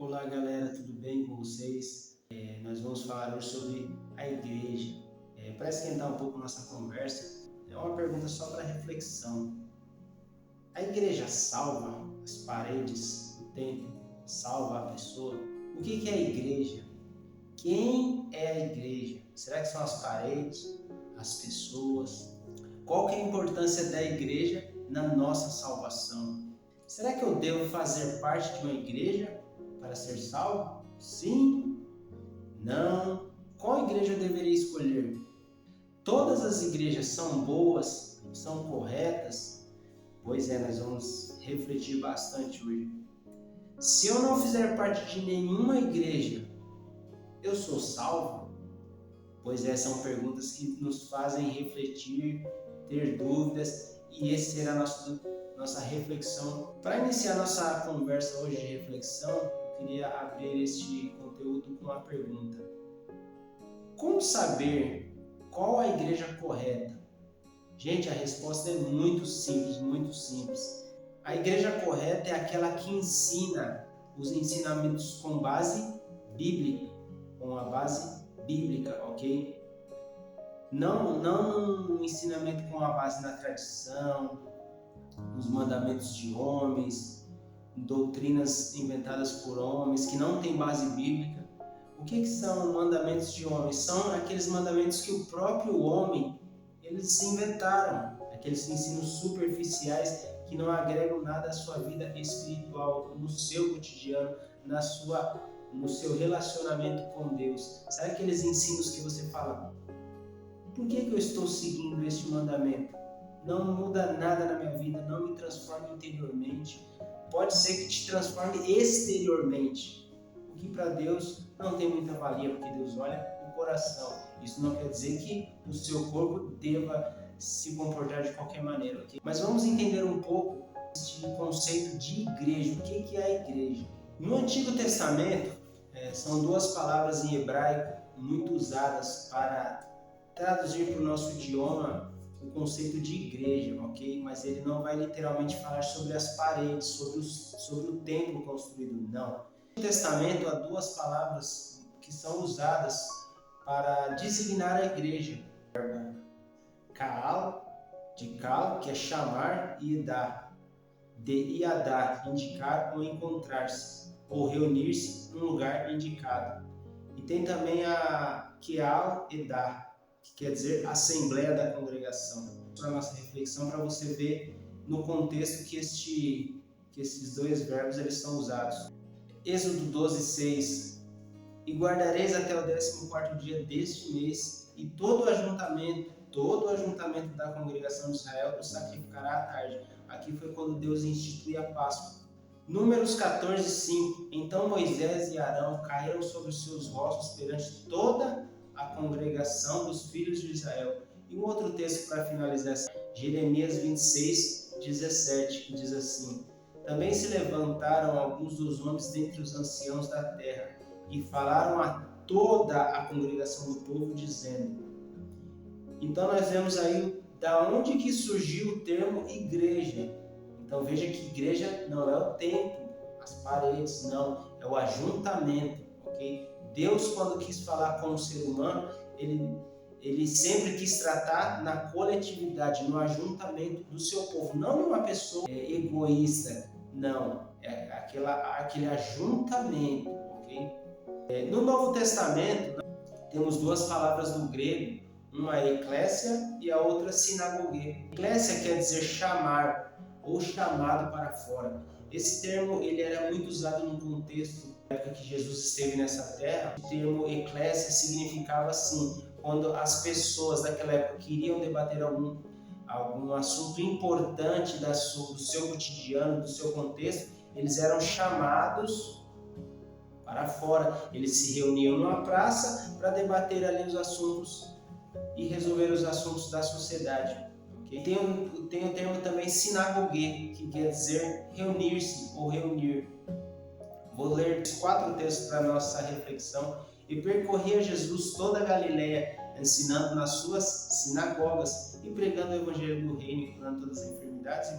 Olá galera, tudo bem com vocês? Nós vamos falar hoje sobre a igreja. Para esquentar um pouco nossa conversa, é uma pergunta só para reflexão. A igreja salva as paredes, o templo, salva a pessoa? O que é a igreja? Quem é a igreja? Será que são as paredes, as pessoas? Qual que é a importância da igreja na nossa salvação? Será que eu devo fazer parte de uma igreja para ser salvo? Sim? Não? Qual igreja eu deveria escolher? Todas as igrejas são boas? São corretas? Pois é, nós vamos refletir bastante hoje. Se eu não fizer parte de nenhuma igreja, eu sou salvo? Pois é, são perguntas que nos fazem refletir, ter dúvidas, e esse será nossa reflexão. Para iniciar nossa conversa hoje de reflexão, eu queria abrir este conteúdo com uma pergunta. Como saber qual a igreja correta? Gente, a resposta é muito simples, muito simples. A igreja correta é aquela que ensina os ensinamentos com base bíblica, com a base bíblica, ok? Não um ensinamento com a base na tradição, nos mandamentos de homens, doutrinas inventadas por homens que não têm base bíblica. O que são mandamentos de homens? São aqueles mandamentos que o próprio homem eles inventaram, aqueles ensinos superficiais que não agregam nada à sua vida espiritual, no seu cotidiano, no seu relacionamento com Deus. Sabe aqueles ensinos que você fala, por que eu estou seguindo este mandamento? Não muda nada na minha vida, não me transforma interiormente. Pode ser que te transforme exteriormente, o que para Deus não tem muita valia, porque Deus olha o coração. Isso não quer dizer que o seu corpo deva se comportar de qualquer maneira, ok? Mas vamos entender um pouco este conceito de igreja. O que é a igreja? No Antigo Testamento, são duas palavras em hebraico muito usadas para traduzir para o nosso idioma o conceito de igreja, ok? Mas ele não vai literalmente falar sobre as paredes, sobre o templo construído, não. No Testamento há duas palavras que são usadas para designar a igreja. Kaal, de Kaal, que é chamar, e Idá, de Iadá, indicar ou encontrar-se, ou reunir-se num lugar indicado. E tem também a Keal Edá, que quer dizer Assembleia da Congregação. Para a nossa reflexão, para você ver no contexto que esses dois verbos eles são usados. Êxodo 12:6. E guardareis até o 14º dia deste mês, e todo o ajuntamento da congregação de Israel o sacrificará à tarde. Aqui foi quando Deus instituiu a Páscoa. Números 14:5. Então Moisés e Arão caíram sobre os seus rostos perante toda a congregação dos filhos de Israel. E um outro texto para finalizar, Jeremias 26:17, que diz assim: Também se levantaram alguns dos homens dentre os anciãos da terra e falaram a toda a congregação do povo, dizendo. Então nós vemos aí da onde que surgiu o termo igreja. Então veja que igreja não é o templo, as paredes, não, é o ajuntamento, ok? Deus, quando quis falar com o ser humano, ele sempre quis tratar na coletividade, no ajuntamento do seu povo, não de uma pessoa egoísta, não, é aquele ajuntamento, ok? No Novo Testamento, temos duas palavras do grego, uma é eclésia e a outra sinagogue. Eclésia quer dizer chamar ou chamado para fora. Esse termo ele era muito usado no contexto da época que Jesus esteve nessa terra. O termo eclésia significava assim, quando as pessoas daquela época queriam debater algum assunto importante do seu cotidiano, do seu contexto, eles eram chamados para fora. Eles se reuniam numa praça para debater ali os assuntos e resolver os assuntos da sociedade. Okay? Tem o termo também sinagogue, que quer dizer reunir-se ou reunir. Vou ler 4 textos para a nossa reflexão. E percorria Jesus toda a Galileia, ensinando nas suas sinagogas e pregando o evangelho do reino, curando todas as enfermidades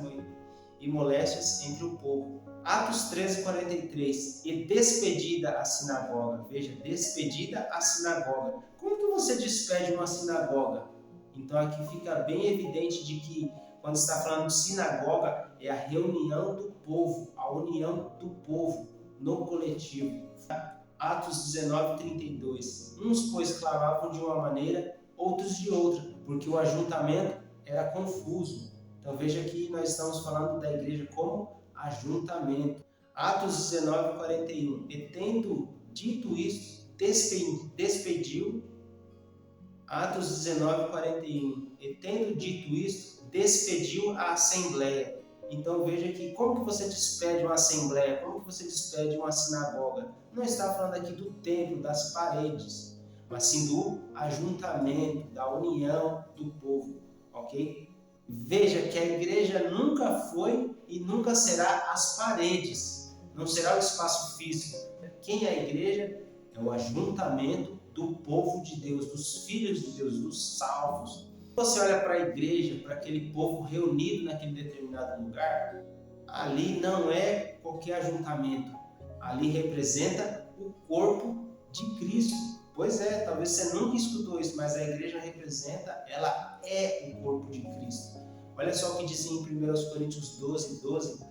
e moléstias entre o povo. Atos 13:43, e despedida a sinagoga. Veja, despedida a sinagoga. Como que você despede uma sinagoga? Então aqui fica bem evidente de que quando está falando de sinagoga, é a reunião do povo, a união do povo no coletivo. Atos 19:32, uns pois clamavam de uma maneira, outros de outra, porque o ajuntamento era confuso. Então veja que nós estamos falando da igreja como ajuntamento. Atos 19:41, e tendo dito isso, despediu. Atos 19:41, e tendo dito isso, despediu a assembleia. Então veja que como que você despede uma assembleia, como que você despede uma sinagoga? Não está falando aqui do templo, das paredes, mas sim do ajuntamento, da união do povo, ok? Veja que a igreja nunca foi e nunca será as paredes, não será o espaço físico. Quem é a igreja? É o ajuntamento do povo de Deus, dos filhos de Deus, dos salvos. Você olha para a igreja, para aquele povo reunido naquele determinado lugar, ali não é qualquer ajuntamento, ali representa o corpo de Cristo. Pois é, talvez você nunca escutou isso, mas a igreja representa, ela é o corpo de Cristo. Olha só o que diz em 1 Coríntios 12:12.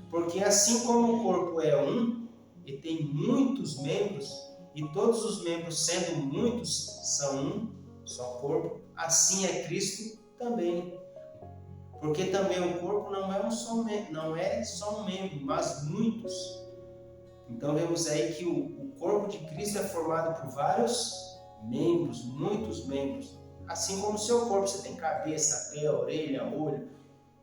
Porque assim como o corpo é um e tem muitos membros, e todos os membros sendo muitos são um só corpo, assim é Cristo também. Porque também o corpo não é só um membro, mas muitos. Então vemos aí que o corpo de Cristo é formado por vários membros, muitos membros. Assim como o seu corpo, você tem cabeça, pé, orelha, olho.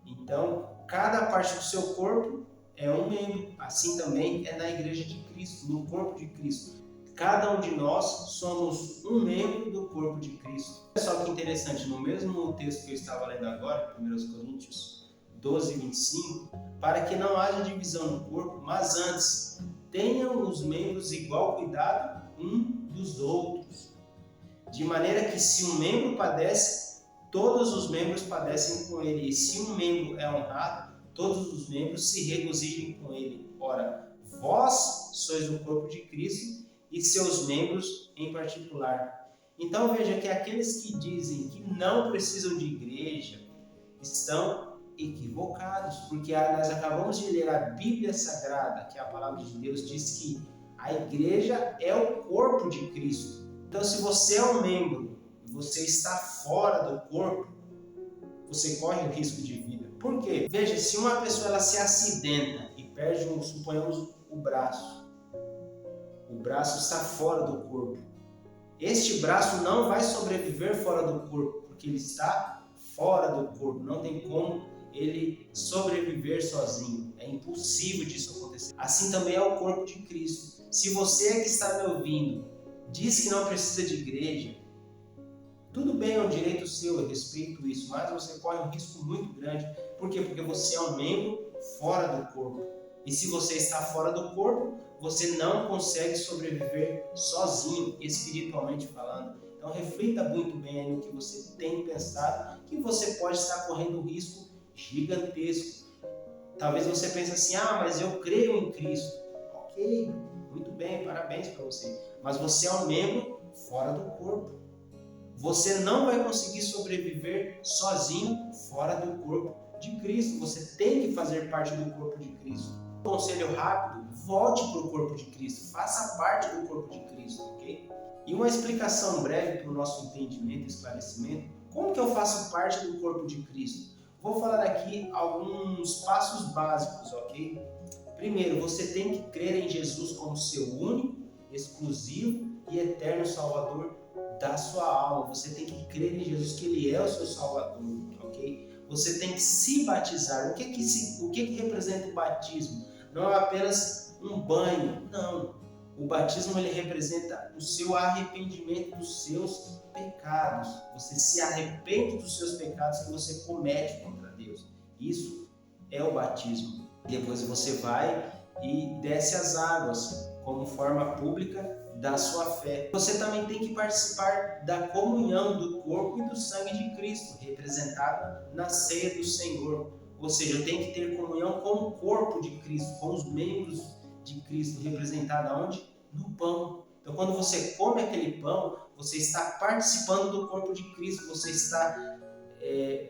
Então, cada parte do seu corpo é um membro. Assim também é na igreja de Cristo, no corpo de Cristo. Cada um de nós somos um membro do corpo de Cristo. Olha só que interessante, no mesmo texto que eu estava lendo agora, 1 Coríntios 12:25, para que não haja divisão no corpo, mas antes tenham os membros igual cuidado um dos outros. De maneira que se um membro padece, todos os membros padecem com ele. E se um membro é honrado, todos os membros se regozijem com ele. Ora, vós sois o corpo de Cristo e seus membros em particular. Então veja que aqueles que dizem que não precisam de igreja estão equivocados, porque nós acabamos de ler a Bíblia Sagrada, que é a palavra de Deus, diz que a igreja é o corpo de Cristo. Então, se você é um membro e você está fora do corpo, você corre o risco de vida. Por quê? Veja, se uma pessoa ela se acidenta e perde, suponhamos, o braço está fora do corpo. Este braço não vai sobreviver fora do corpo, porque ele está fora do corpo. Não tem como ele sobreviver sozinho. É impossível disso acontecer. Assim também é o corpo de Cristo. Se você que está me ouvindo diz que não precisa de igreja, tudo bem, é um direito seu, eu respeito isso, mas você corre um risco muito grande. Por quê? Porque você é um membro fora do corpo. E se você está fora do corpo, você não consegue sobreviver sozinho, espiritualmente falando. Então reflita muito bem aí no que você tem pensado, que você pode estar correndo um risco gigantesco. Talvez você pense assim, mas eu creio em Cristo. Ok, muito bem, parabéns para você. Mas você é um membro fora do corpo. Você não vai conseguir sobreviver sozinho fora do corpo de Cristo. Você tem que fazer parte do corpo de Cristo. Conselho rápido, volte para o corpo de Cristo. Faça parte do corpo de Cristo, ok? E uma explicação breve para o nosso entendimento e esclarecimento. Como que eu faço parte do corpo de Cristo? Vou falar aqui alguns passos básicos, ok? Primeiro, você tem que crer em Jesus como seu único, exclusivo e eterno Salvador da sua alma. Você tem que crer em Jesus, que Ele é o seu Salvador, ok? Você tem que se batizar. O que representa o batismo? Não é apenas um banho, não. O batismo ele representa o seu arrependimento dos seus pecados. Você se arrepende dos seus pecados que você comete contra Deus. Isso é o batismo. Depois você vai e desce as águas como forma pública da sua fé. Você também tem que participar da comunhão do corpo e do sangue de Cristo, representado na ceia do Senhor. Ou seja, eu tenho que ter comunhão com o corpo de Cristo, com os membros de Cristo, representado aonde? No pão. Então, quando você come aquele pão, você está participando do corpo de Cristo, você está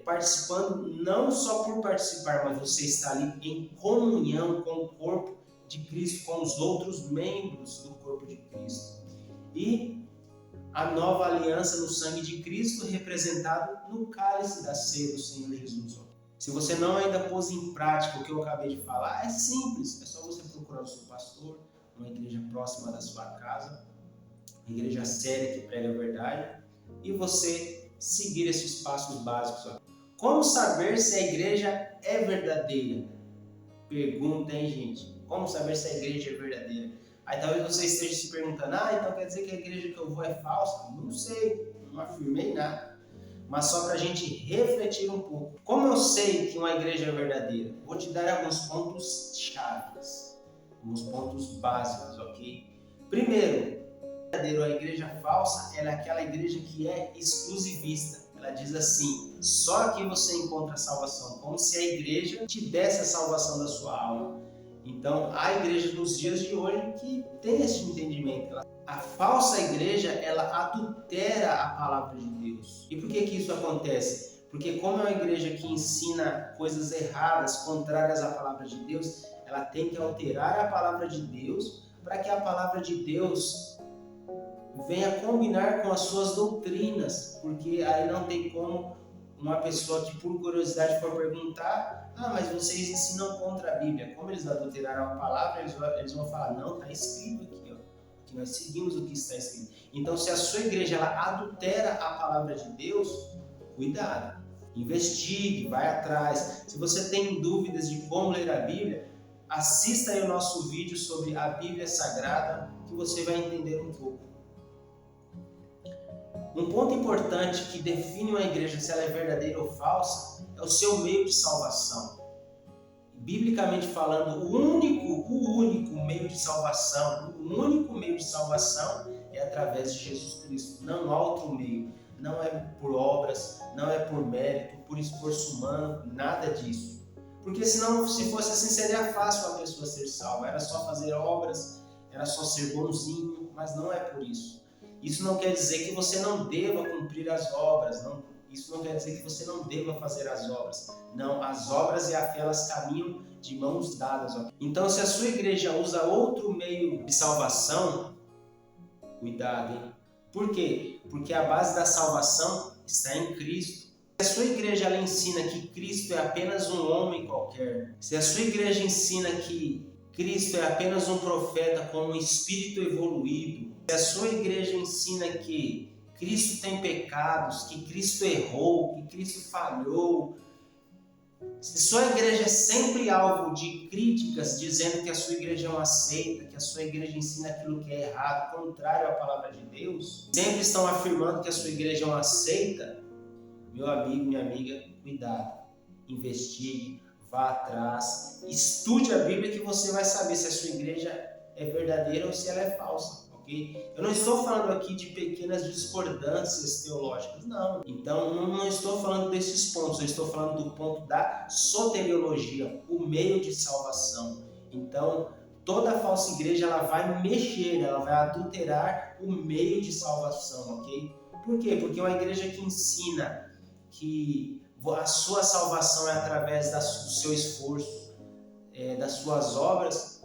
participando não só por participar, mas você está ali em comunhão com o corpo de Cristo, com os outros membros do corpo de Cristo. E a nova aliança no sangue de Cristo, representado no cálice da ceia do Senhor Jesus. Se você não ainda pôs em prática o que eu acabei de falar, é simples, é só você procurar o seu pastor, uma igreja próxima da sua casa, uma igreja séria que prega a verdade, e você seguir esses passos básicos. Como saber se a igreja é verdadeira? Pergunta, hein, gente? Como saber se a igreja é verdadeira? Aí talvez você esteja se perguntando, então quer dizer que a igreja que eu vou é falsa? Não sei, não afirmei nada. Mas só para a gente refletir um pouco. Como eu sei que uma igreja é verdadeira? Vou te dar alguns pontos chaves, alguns pontos básicos, ok? Primeiro, a igreja falsa é aquela igreja que é exclusivista. Ela diz assim, só aqui você encontra a salvação, como se a igreja te desse a salvação da sua alma. Então, a igreja dos dias de hoje que tem esse entendimento. A falsa igreja, ela adultera a palavra de Deus. E por que isso acontece? Porque como é uma igreja que ensina coisas erradas, contrárias à palavra de Deus, ela tem que alterar a palavra de Deus para que a palavra de Deus venha combinar com as suas doutrinas. Porque aí não tem como uma pessoa que por curiosidade for perguntar, mas vocês ensinam contra a Bíblia. Como eles adulteraram a palavra, eles vão falar, não, está escrito aqui, que nós seguimos o que está escrito. Então, se a sua igreja ela adultera a palavra de Deus, cuidado, investigue, vai atrás. Se você tem dúvidas de como ler a Bíblia, assista aí o nosso vídeo sobre a Bíblia Sagrada, que você vai entender um pouco. Um ponto importante que define uma igreja se ela é verdadeira ou falsa é o seu meio de salvação. Biblicamente falando, o único meio de salvação, é através de Jesus Cristo. Não há outro meio. Não é por obras, não é por mérito, por esforço humano, nada disso. Porque senão, se fosse assim, seria fácil a pessoa ser salva. Era só fazer obras, era só ser bonzinho, mas não é por isso. Isso não quer dizer que você não deva cumprir as obras, isso não quer dizer que você não deva fazer as obras. Não, as obras e a fé, elas caminham de mãos dadas. Então, se a sua igreja usa outro meio de salvação, cuidado, hein? Por quê? Porque a base da salvação está em Cristo. Se a sua igreja ela ensina que Cristo é apenas um homem qualquer, se a sua igreja ensina que Cristo é apenas um profeta com um espírito evoluído, se a sua igreja ensina que Cristo tem pecados, que Cristo errou, que Cristo falhou, se sua igreja é sempre alvo de críticas, dizendo que a sua igreja não aceita, que a sua igreja ensina aquilo que é errado, contrário à palavra de Deus, sempre estão afirmando que a sua igreja não aceita, meu amigo, minha amiga, cuidado, investigue, vá atrás, estude a Bíblia que você vai saber se a sua igreja é verdadeira ou se ela é falsa. Eu não estou falando aqui de pequenas discordâncias teológicas, não. Então, não estou falando desses pontos, eu estou falando do ponto da soteriologia, o meio de salvação. Então, toda falsa igreja ela vai mexer, ela vai adulterar o meio de salvação, ok? Por quê? Porque uma igreja que ensina que a sua salvação é através do seu esforço, das suas obras,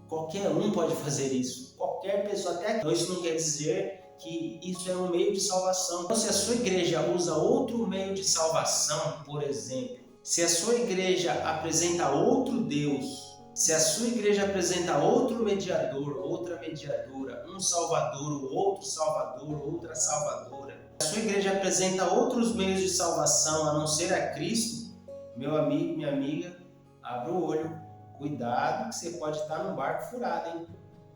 qualquer um pode fazer isso. Qualquer pessoa, até então isso não quer dizer que isso é um meio de salvação. Então, se a sua igreja usa outro meio de salvação, por exemplo, se a sua igreja apresenta outro Deus, se a sua igreja apresenta outro mediador, outra mediadora, um salvador, outro salvador, outra salvadora, se a sua igreja apresenta outros meios de salvação a não ser a Cristo, meu amigo, minha amiga, abra o olho, cuidado que você pode estar num barco furado, hein?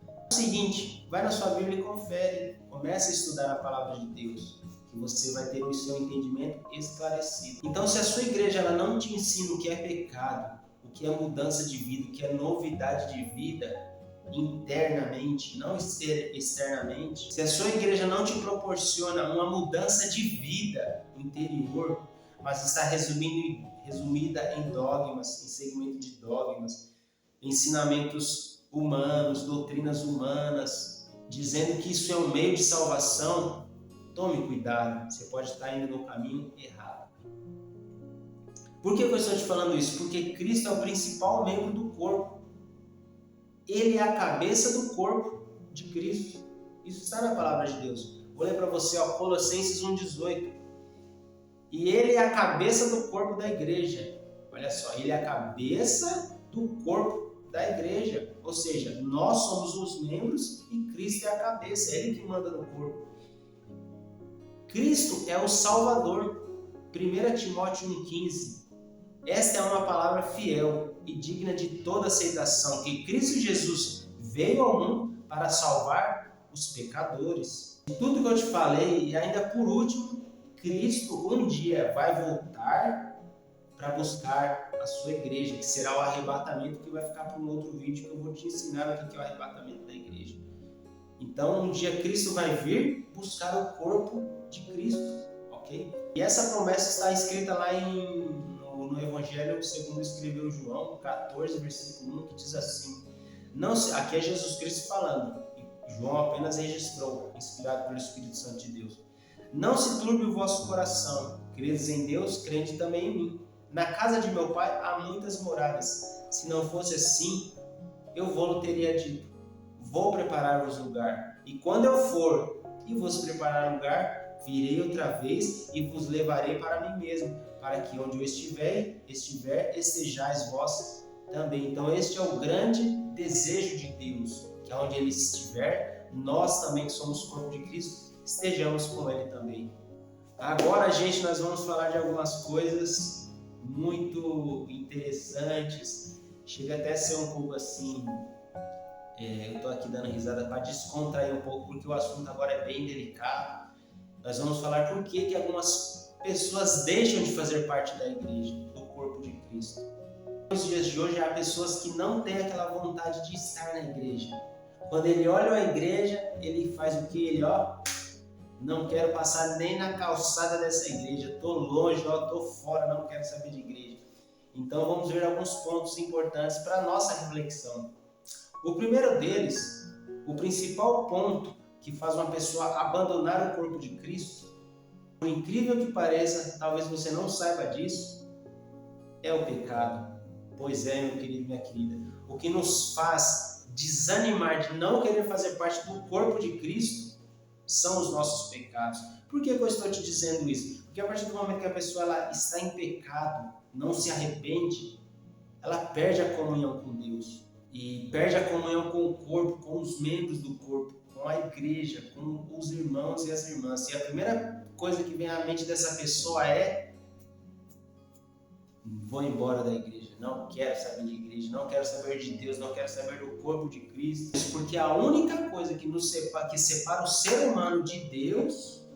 É o seguinte, vai na sua Bíblia e confere, comece a estudar a palavra de Deus, que você vai ter o seu entendimento esclarecido. Então, se a sua igreja ela não te ensina o que é pecado, o que é mudança de vida, o que é novidade de vida internamente, não externamente, se a sua igreja não te proporciona uma mudança de vida interior, mas está resumida em dogmas, em segmento de dogmas, ensinamentos humanos, doutrinas humanas, dizendo que isso é um meio de salvação, tome cuidado, você pode estar indo no caminho errado. Por que eu estou te falando isso? Porque Cristo é o principal membro do corpo. Ele é a cabeça do corpo de Cristo. Isso está na palavra de Deus. Vou ler para você, Colossenses 1,18. E ele é a cabeça do corpo da igreja. Olha só, ele é a cabeça do corpo da igreja. Ou seja, nós somos os membros e Cristo é a cabeça. É ele que manda no corpo. Cristo é o Salvador. 1 Timóteo 1,15. Esta é uma palavra fiel e digna de toda aceitação, que Cristo Jesus veio ao mundo para salvar os pecadores. De tudo que eu te falei, e ainda por último, Cristo um dia vai voltar para buscar a sua igreja, que será o arrebatamento, que vai ficar para um outro vídeo que eu vou te ensinar o que é o arrebatamento da igreja. Então, um dia Cristo vai vir buscar o corpo de Cristo, ok? E essa promessa está escrita lá no Evangelho segundo escreveu João, 14, versículo 1, que diz assim, aqui é Jesus Cristo falando, João apenas registrou, inspirado pelo Espírito Santo de Deus. Não se turbe o vosso coração, credes em Deus, crede também em mim. Na casa de meu pai há muitas moradas, se não fosse assim, eu vou-lo teria dito, vou preparar-vos lugar, e quando eu for e vos preparar lugar, virei outra vez e vos levarei para mim mesmo, para que onde eu estiver, estejais vós também. Então este é o grande desejo de Deus, que onde Ele estiver, nós também que somos o corpo de Cristo, estejamos com Ele também. Agora, gente, nós vamos falar de algumas coisas muito interessantes, chega até a ser um pouco assim, eu estou aqui dando risada para descontrair um pouco, porque o assunto agora é bem delicado. Nós vamos falar por que algumas pessoas deixam de fazer parte da igreja, do corpo de Cristo. Nos dias de hoje há pessoas que não têm aquela vontade de estar na igreja. Quando ele olha a igreja, ele faz o que? Ele, não quero passar nem na calçada dessa igreja, estou longe, estou fora, não quero saber de igreja. Então vamos ver alguns pontos importantes para a nossa reflexão. O primeiro deles, o principal ponto que faz uma pessoa abandonar o corpo de Cristo, por incrível que pareça, talvez você não saiba disso, é o pecado. Pois é, meu querido, minha querida, o que nos faz desanimar de não querer fazer parte do corpo de Cristo são os nossos pecados. Por que eu estou te dizendo isso? Porque a partir do momento que a pessoa ela está em pecado, não se arrepende, ela perde a comunhão com Deus. E perde a comunhão com o corpo, com os membros do corpo, com a igreja, com os irmãos e as irmãs. E a primeira coisa que vem à mente dessa pessoa é: vou embora da igreja, não quero saber de igreja, não quero saber de Deus, não quero saber do corpo de Cristo. Porque a única coisa que separa o ser humano de Deus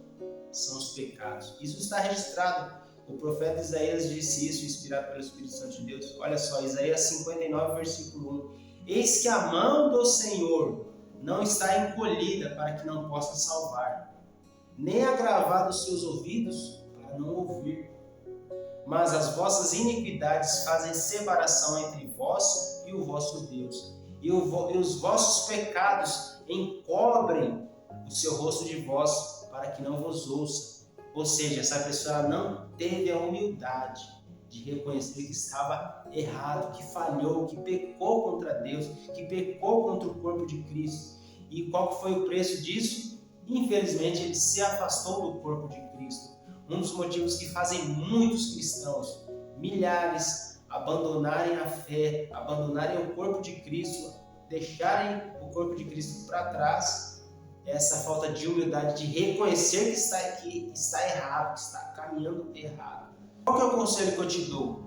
são os pecados. Isso está registrado. O profeta Isaías disse isso, inspirado pelo Espírito Santo de Deus. Olha só, Isaías 59, versículo 1. Eis que a mão do Senhor não está encolhida para que não possa salvar, nem agravado os seus ouvidos para não ouvir. Mas as vossas iniquidades fazem separação entre vós e o vosso Deus, e os vossos pecados encobrem o seu rosto de vós para que não vos ouça. Ou seja, essa pessoa não teve a humildade de reconhecer que estava errado, que falhou, que pecou contra Deus, que pecou contra o corpo de Cristo. E qual foi o preço disso? Infelizmente, ele se afastou do corpo de Cristo. Um dos motivos que fazem muitos cristãos, milhares, abandonarem a fé, abandonarem o corpo de Cristo, deixarem o corpo de Cristo para trás, é essa falta de humildade de reconhecer que está errado, que está caminhando errado. Qual que é o conselho que eu te dou?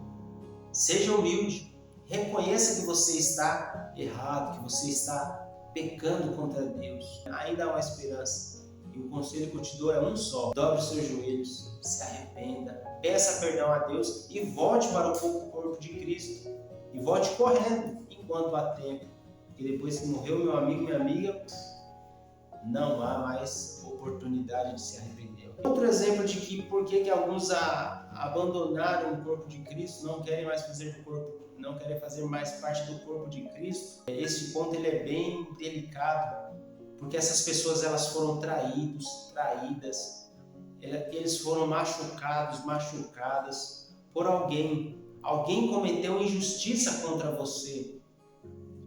Seja humilde, reconheça que você está errado, que você está pecando contra Deus. Ainda há uma esperança. E o conselho que eu te dou é um só. Dobre os seus joelhos, se arrependa, peça perdão a Deus e volte para o corpo de Cristo. E volte correndo enquanto há tempo. Porque depois que morreu meu amigo, minha amiga, não há mais oportunidade de se arrepender. Outro exemplo de que por que alguns abandonaram o corpo de Cristo, não querem mais fazer do corpo, não querem fazer mais parte do corpo de Cristo. Esse ponto ele é bem delicado, porque essas pessoas elas foram traídas, eles foram machucadas por alguém. Alguém cometeu injustiça contra você.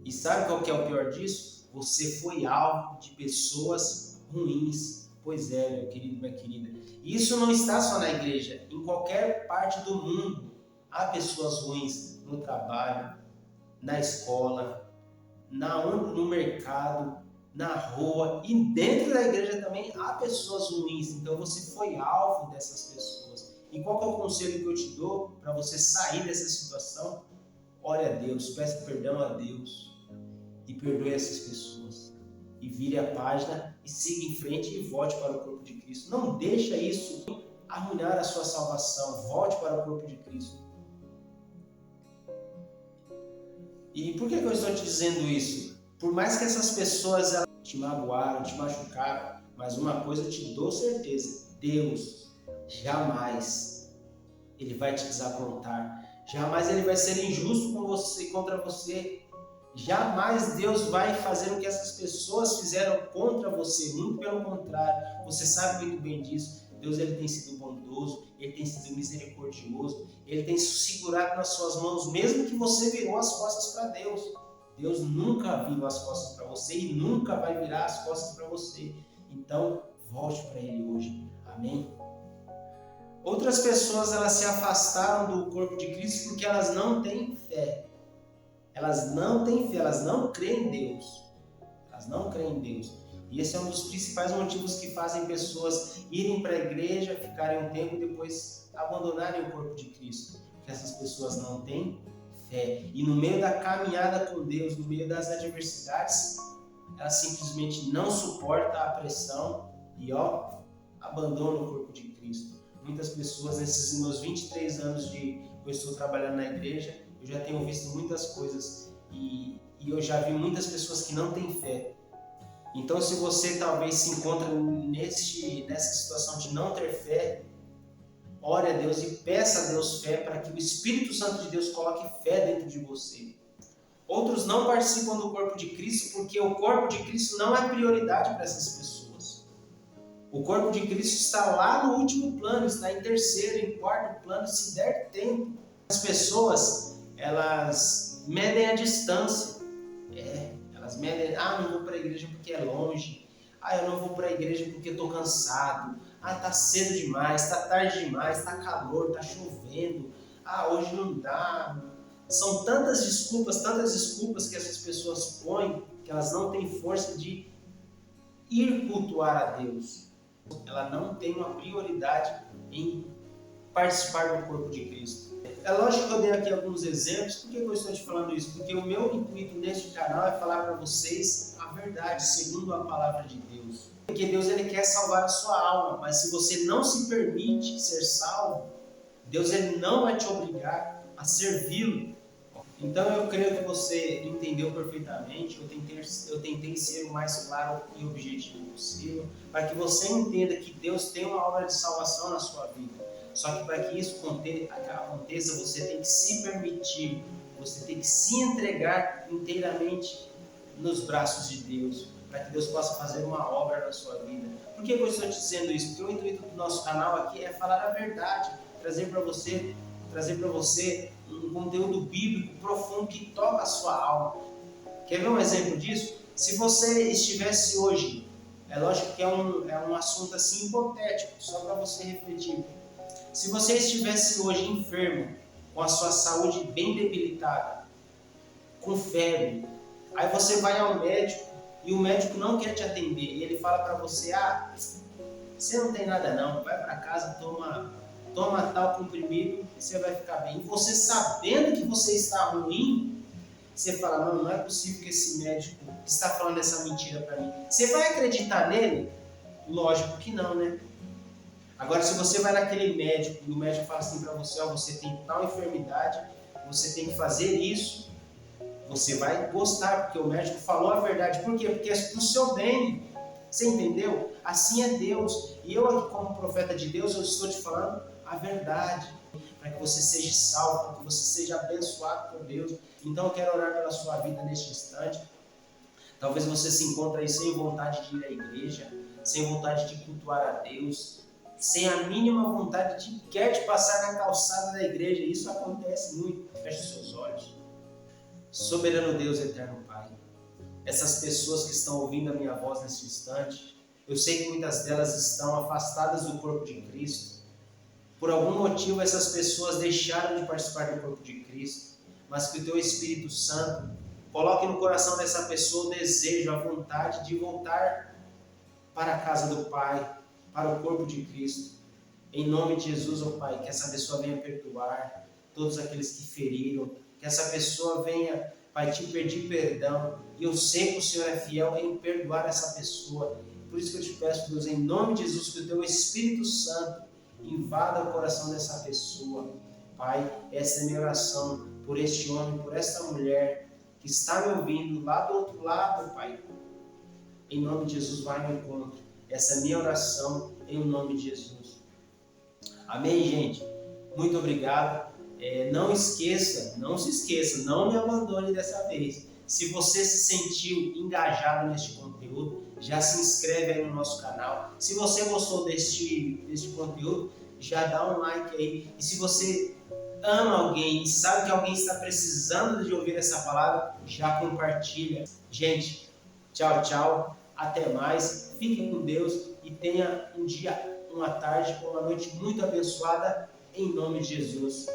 E sabe qual que é o pior disso? Você foi alvo de pessoas ruins. Pois é, meu querido, minha querida. E isso não está só na igreja. Em qualquer parte do mundo há pessoas ruins no trabalho, na escola, no mercado, na rua. E dentro da igreja também há pessoas ruins. Então você foi alvo dessas pessoas. E qual que é o conselho que eu te dou para você sair dessa situação? Ore a Deus, peça perdão a Deus e perdoe essas pessoas. E vire a página e siga em frente e volte para o corpo de Cristo. Não deixa isso arruinar a sua salvação. Volte para o corpo de Cristo. E por que eu estou te dizendo isso? Por mais que essas pessoas te magoaram, te machucaram, mas uma coisa eu te dou certeza: Deus jamais Ele vai te desaprontar. Jamais Ele vai ser injusto com você, contra você. Jamais Deus vai fazer o que essas pessoas fizeram contra você. Muito pelo contrário. Você sabe muito bem disso. Deus ele tem sido bondoso, Ele tem sido misericordioso, Ele tem segurado nas suas mãos, mesmo que você virou as costas para Deus. Deus nunca virou as costas para você e nunca vai virar as costas para você. Então, volte para Ele hoje. Amém? Outras pessoas elas se afastaram do corpo de Cristo porque elas não têm fé. Elas não têm fé, elas não creem em Deus. Elas não creem em Deus. E esse é um dos principais motivos que fazem pessoas irem para a igreja, ficarem um tempo e depois abandonarem o corpo de Cristo. Porque essas pessoas não têm fé. E no meio da caminhada com Deus, no meio das adversidades, elas simplesmente não suportam a pressão e abandonam o corpo de Cristo. Muitas pessoas, nesses meus 23 anos que eu estou trabalhando na igreja, eu já tenho visto muitas coisas e eu já vi muitas pessoas que não têm fé. Então, se você talvez se encontra nessa situação de não ter fé, ore a Deus e peça a Deus fé para que o Espírito Santo de Deus coloque fé dentro de você. Outros não participam do corpo de Cristo porque o corpo de Cristo não é prioridade para essas pessoas. O corpo de Cristo está lá no último plano, está em terceiro, em quarto plano, se der tempo. As pessoas, elas medem a distância. Elas medem, não vou para a igreja porque é longe. Eu não vou para a igreja porque estou cansado. Tá cedo demais, tá tarde demais, tá calor, tá chovendo. Hoje não dá. São tantas desculpas que essas pessoas põem que elas não têm força de ir cultuar a Deus. Ela não tem uma prioridade em participar do corpo de Cristo. É lógico que eu dei aqui alguns exemplos. Por que eu estou te falando isso? Porque o meu intuito neste canal é falar para vocês a verdade, segundo a palavra de Deus. Porque Deus ele quer salvar a sua alma, mas se você não se permite ser salvo, Deus ele não vai te obrigar a servi-lo. Então eu creio que você entendeu perfeitamente. Eu tentei ser o mais claro e objetivo possível, para que você entenda que Deus tem uma obra de salvação na sua vida. Só que para que isso aconteça, você tem que se permitir, você tem que se entregar inteiramente nos braços de Deus, para que Deus possa fazer uma obra na sua vida. Por que eu estou te dizendo isso? Porque o intuito do nosso canal aqui é falar a verdade, trazer para você um conteúdo bíblico profundo que toca a sua alma. Quer ver um exemplo disso? Se você estivesse hoje, é lógico que é um assunto assim hipotético, só para você refletir. Se você estivesse hoje enfermo, com a sua saúde bem debilitada, com febre, aí você vai ao médico e o médico não quer te atender e ele fala para você, você não tem nada não, vai para casa, toma tal comprimido e você vai ficar bem. E você sabendo que você está ruim, você fala, não é possível que esse médico está falando essa mentira para mim. Você vai acreditar nele? Lógico que não, né? Agora, se você vai naquele médico e o médico fala assim para você, você tem tal enfermidade, você tem que fazer isso, você vai gostar, porque o médico falou a verdade. Por quê? Porque é pro seu bem. Você entendeu? Assim é Deus. E eu aqui, como profeta de Deus, eu estou te falando a verdade, para que você seja salvo, para que você seja abençoado por Deus. Então eu quero orar pela sua vida neste instante. Talvez você se encontre aí sem vontade de ir à igreja, sem vontade de cultuar a Deus, sem a mínima vontade de quer passar na calçada da igreja. Isso acontece muito. Feche os seus olhos. Soberano Deus, eterno Pai, essas pessoas que estão ouvindo a minha voz nesse instante, eu sei que muitas delas estão afastadas do corpo de Cristo. Por algum motivo essas pessoas deixaram de participar do corpo de Cristo, mas que o Teu Espírito Santo coloque no coração dessa pessoa o desejo, a vontade de voltar para a casa do Pai, para o corpo de Cristo. Em nome de Jesus, ó Pai, que essa pessoa venha perdoar todos aqueles que feriram, que essa pessoa venha, Pai, te pedir perdão. E eu sei que o Senhor é fiel em perdoar essa pessoa. Por isso que eu te peço, Deus, em nome de Jesus, que o Teu Espírito Santo invada o coração dessa pessoa. Pai, essa é a minha oração por este homem, por esta mulher que está me ouvindo lá do outro lado, Pai. Em nome de Jesus, vai no encontro. Essa é a minha oração, em nome de Jesus. Amém, gente? Muito obrigado. Não se esqueça, não me abandone dessa vez. Se você se sentiu engajado neste conteúdo, já se inscreve aí no nosso canal. Se você gostou deste conteúdo, já dá um like aí. E se você ama alguém e sabe que alguém está precisando de ouvir essa palavra, já compartilha. Gente, tchau, tchau. Até mais. Fiquem com Deus e tenha um dia, uma tarde, uma noite muito abençoada, em nome de Jesus.